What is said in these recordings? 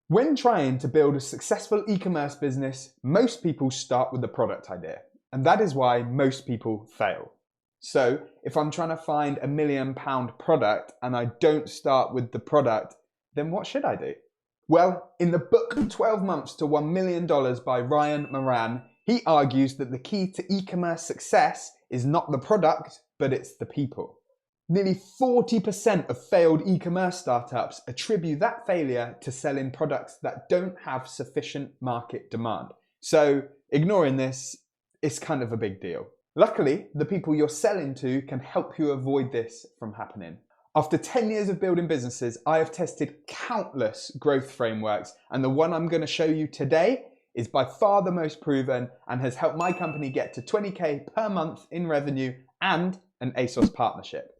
When trying to build a successful e-commerce business, most people start with the product idea, and that is why most people fail. So if I'm trying to find £1 million product and I don't start with the product, then what should I do? Well, in the book 12 Months to $1 Million by Ryan Moran, he argues that the key to e-commerce success is not the product, but it's the people. Nearly 40% of failed e-commerce startups attribute that failure to selling products that don't have sufficient market demand. So ignoring this is kind of a big deal. Luckily, the people you're selling to can help you avoid this from happening. After 10 years of building businesses, I have tested countless growth frameworks, and the one I'm going to show you today is by far the most proven and has helped my company get to 20k per month in revenue and an ASOS partnership.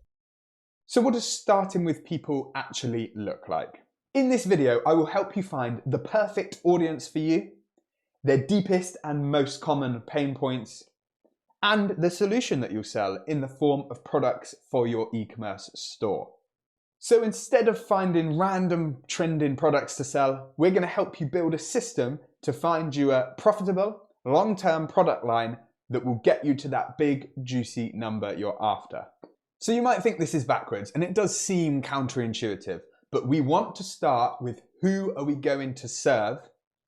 So what does starting with people actually look like? In this video, I will help you find the perfect audience for you, their deepest and most common pain points, and the solution that you'll sell in the form of products for your e-commerce store. So instead of finding random trending products to sell, we're going to help you build a system to find you a profitable, long-term product line that will get you to that big, juicy number you're after. So you might think this is backwards, and it does seem counterintuitive, but we want to start with who are we going to serve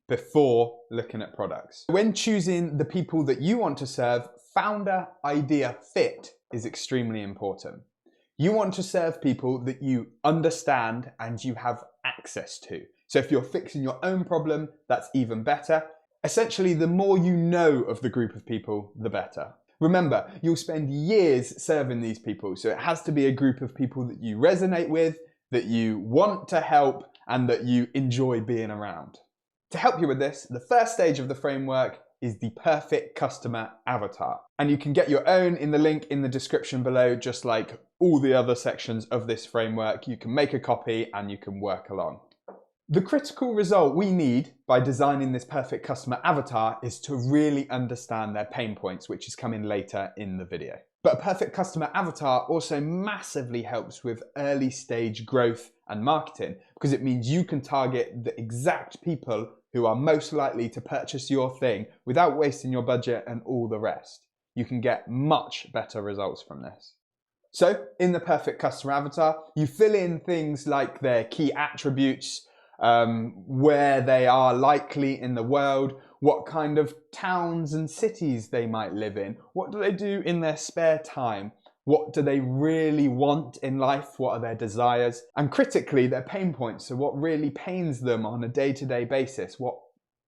before looking at products. When choosing the people that you want to serve, founder idea fit is extremely important. You want to serve people that you understand and you have access to. So if you're fixing your own problem, that's even better. Essentially, the more you know of the group of people, the better. Remember, you'll spend years serving these people, so it has to be a group of people that you resonate with, that you want to help, and that you enjoy being around. To help you with this, the first stage of the framework is the perfect customer avatar. And you can get your own in the link in the description below, just like all the other sections of this framework. You can make a copy and you can work along. The critical result we need by designing this perfect customer avatar is to really understand their pain points, which is coming later in the video. But a perfect customer avatar also massively helps with early stage growth and marketing, because it means you can target the exact people who are most likely to purchase your thing without wasting your budget and all the rest. You can get much better results from this. So in the perfect customer avatar, you fill in things like their key attributes, where they are likely in the world, what kind of towns and cities they might live in, what do they do in their spare time, what do they really want in life, what are their desires, and critically their pain points, so what really pains them on a day-to-day basis, what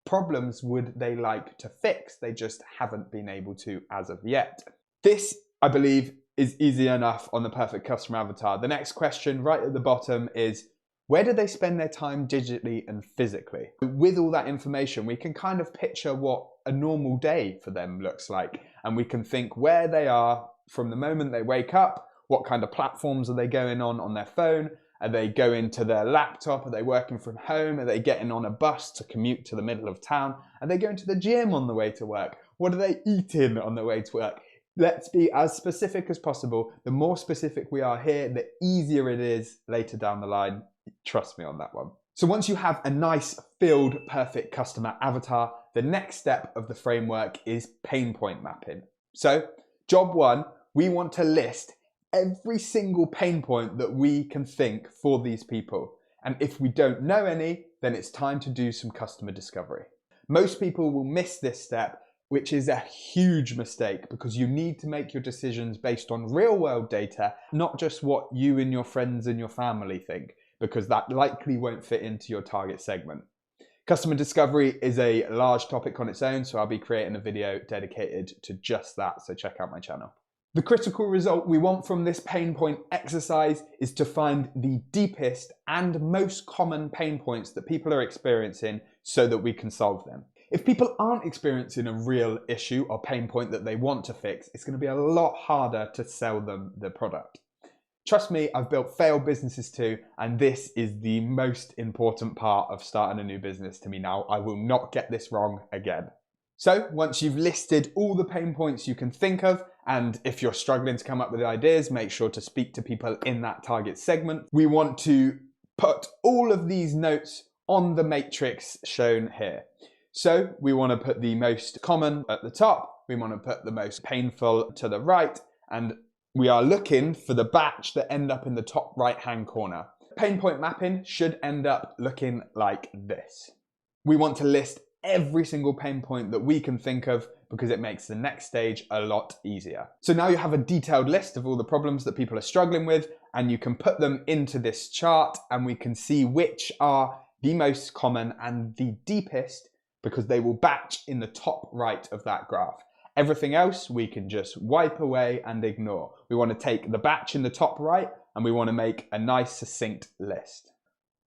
problems would they like to fix, they just haven't been able to as of yet. This, I believe, is easy enough on the perfect customer avatar. The next question right at the bottom is, where do they spend their time digitally and physically? With all that information, we can kind of picture what a normal day for them looks like, and we can think where they are from the moment they wake up, what kind of platforms are they going on their phone, are they going to their laptop, are they working from home, are they getting on a bus to commute to the middle of town, are they going to the gym on the way to work, what are they eating on the way to work? Let's be as specific as possible. The more specific we are here, the easier it is later down the line. Trust me on that one. So once you have a nice, filled, perfect customer avatar, the next step of the framework is pain point mapping. So job one, we want to list every single pain point that we can think for these people. And if we don't know any, then it's time to do some customer discovery. Most people will miss this step, which is a huge mistake, because you need to make your decisions based on real world data, not just what you and your friends and your family think, because that likely won't fit into your target segment. Customer discovery is a large topic on its own, so I'll be creating a video dedicated to just that, so check out my channel. The critical result we want from this pain point exercise is to find the deepest and most common pain points that people are experiencing so that we can solve them. If people aren't experiencing a real issue or pain point that they want to fix, it's going to be a lot harder to sell them the product. Trust me, I've built failed businesses too, and this is the most important part of starting a new business to me now. I will not get this wrong again. So once you've listed all the pain points you can think of, and if you're struggling to come up with ideas, make sure to speak to people in that target segment. We want to put all of these notes on the matrix shown here. So we want to put the most common at the top, we want to put the most painful to the right, and we are looking for the batch that end up in the top right hand corner. Pain point mapping should end up looking like this. We want to list every single pain point that we can think of because it makes the next stage a lot easier. So now you have a detailed list of all the problems that people are struggling with, and you can put them into this chart, and we can see which are the most common and the deepest because they will batch in the top right of that graph. Everything else we can just wipe away and ignore. We want to take the batch in the top right and we want to make a nice succinct list.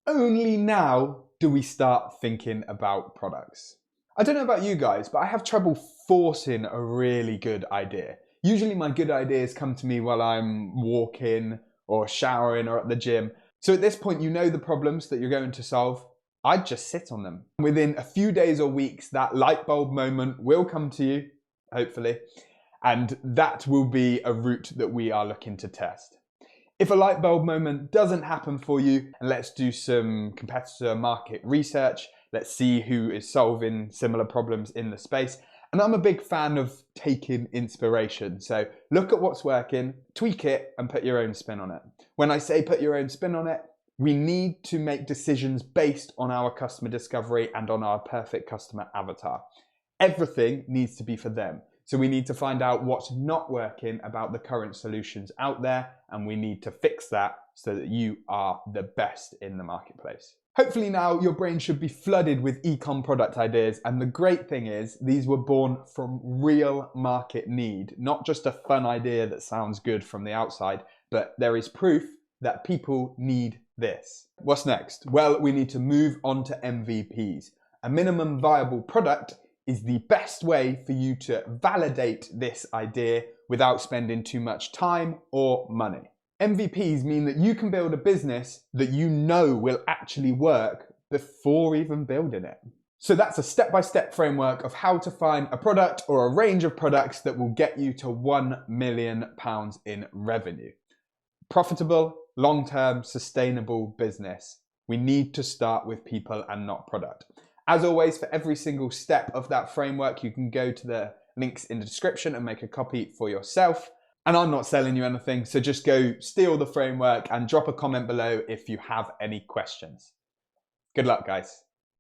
Only now do we start thinking about products. I don't know about you guys, but I have trouble forcing a really good idea. Usually my good ideas come to me while I'm walking or showering or at the gym. So at this point, you know the problems that you're going to solve. I'd just sit on them. Within a few days or weeks, that light bulb moment will come to you, hopefully, and that will be a route that we are looking to test. If a light bulb moment doesn't happen for you, and let's do some competitor market research, let's see who is solving similar problems in the space. And I'm a big fan of taking inspiration. So look at what's working, tweak it, and put your own spin on it. When I say put your own spin on it, we need to make decisions based on our customer discovery and on our perfect customer avatar. Everything needs to be for them. So we need to find out what's not working about the current solutions out there, and we need to fix that so that you are the best in the marketplace. Hopefully now your brain should be flooded with ecom product ideas, and the great thing is these were born from real market need, not just a fun idea that sounds good from the outside, but there is proof that people need this. What's next? Well, we need to move on to MVPs. A minimum viable product is the best way for you to validate this idea without spending too much time or money. MVPs mean that you can build a business that you know will actually work before even building it. So that's a step-by-step framework of how to find a product or a range of products that will get you to £1 million in revenue. Profitable, long-term, sustainable business. We need to start with people and not product. As always, for every single step of that framework, you can go to the links in the description and make a copy for yourself. And I'm not selling you anything, so just go steal the framework and drop a comment below if you have any questions. Good luck, guys.